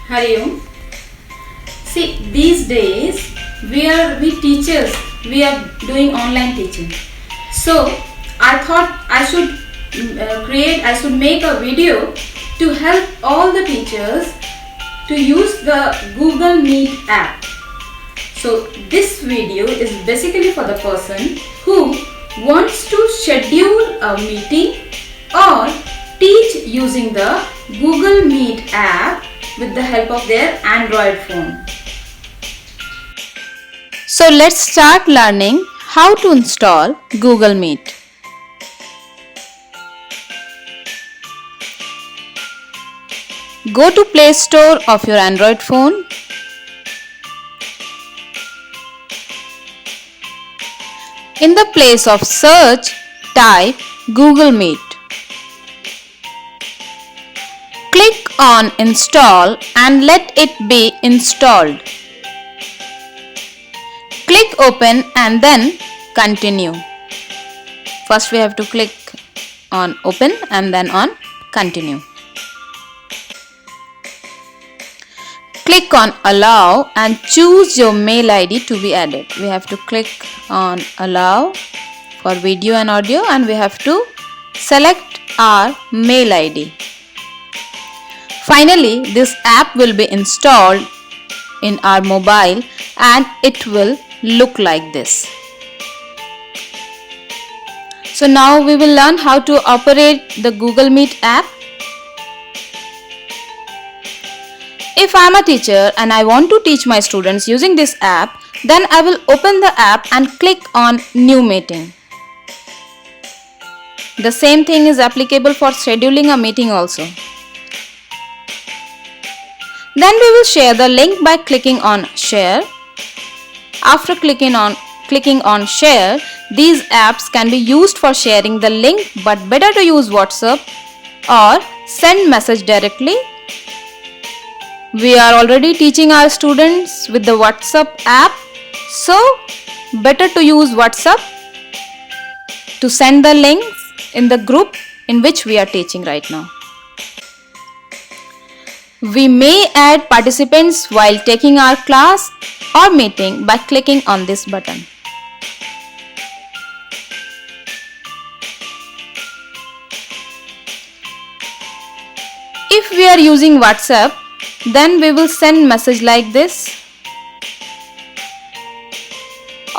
Hariom. See, these days we teachers we are doing online teaching. So I thought I should make a video to help all the teachers to use the Google Meet app. So this video is basically for the person who wants to schedule a meeting or teach using the Google Meet app with the help of their Android phone. So let's start learning how to install Google Meet. Go to Play Store of your Android phone. In the place of search, type Google Meet. Click on Install and let it be installed. Click Open and then Continue. First we have to click on Open and then on Continue. Click on Allow and choose your mail ID to be added. We have to click on Allow for video and audio and we have to select our mail ID. Finally, this app will be installed in our mobile and it will look like this. So now we will learn how to operate the Google Meet app. If I am a teacher and I want to teach my students using this app, then I will open the app and click on New Meeting. The same thing is applicable for scheduling a meeting also. Then we will share the link by clicking on Share. After clicking on Share, these apps can be used for sharing the link, but better to use WhatsApp or send message directly. We are already teaching our students with the WhatsApp app, so better to use WhatsApp to send the links in the group in which we are teaching right now. We may add participants while taking our class or meeting by clicking on this button. If we are using WhatsApp, then we will send message like this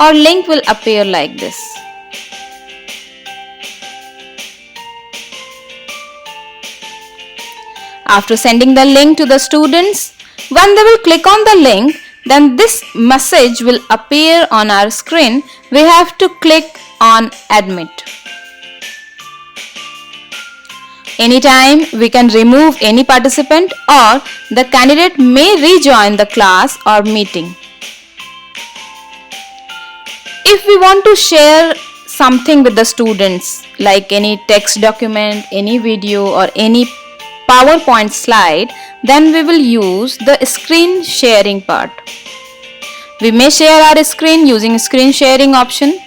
or link will appear like this. After sending the link to the students, when they will click on the link, then this message will appear on our screen. We have to click on Admit. Anytime we can remove any participant or the candidate may rejoin the class or meeting. If we want to share something with the students like any text document, any video or any PowerPoint slide, then we will use the screen sharing part. We may share our screen using screen sharing option.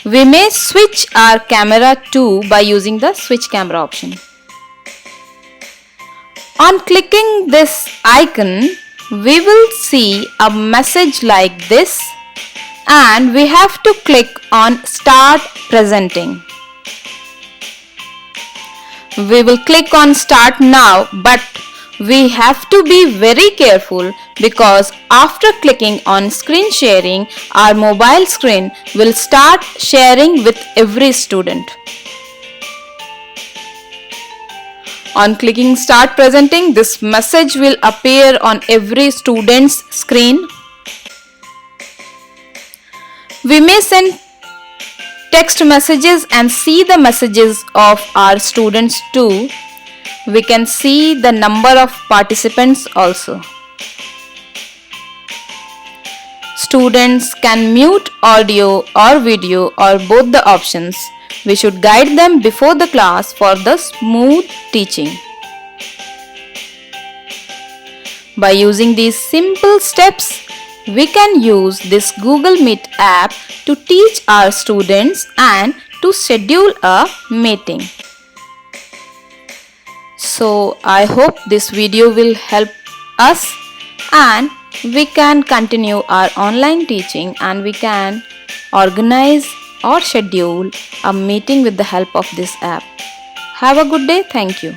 We may switch our camera too by using the switch camera option. On clicking this icon, we will see a message like this and we have to click on Start Presenting. We will click on Start Now, but we have to be very careful because after clicking on screen sharing, our mobile screen will start sharing with every student. On clicking Start Presenting, this message will appear on every student's screen. We may send text messages and see the messages of our students too. We can see the number of participants also. Students can mute audio or video or both the options. We should guide them before the class for the smooth teaching. By using these simple steps, we can use this Google Meet app to teach our students and to schedule a meeting. So I hope this video will help us, and we can continue our online teaching, and we can organize or schedule a meeting with the help of this app. Have a good day. Thank you.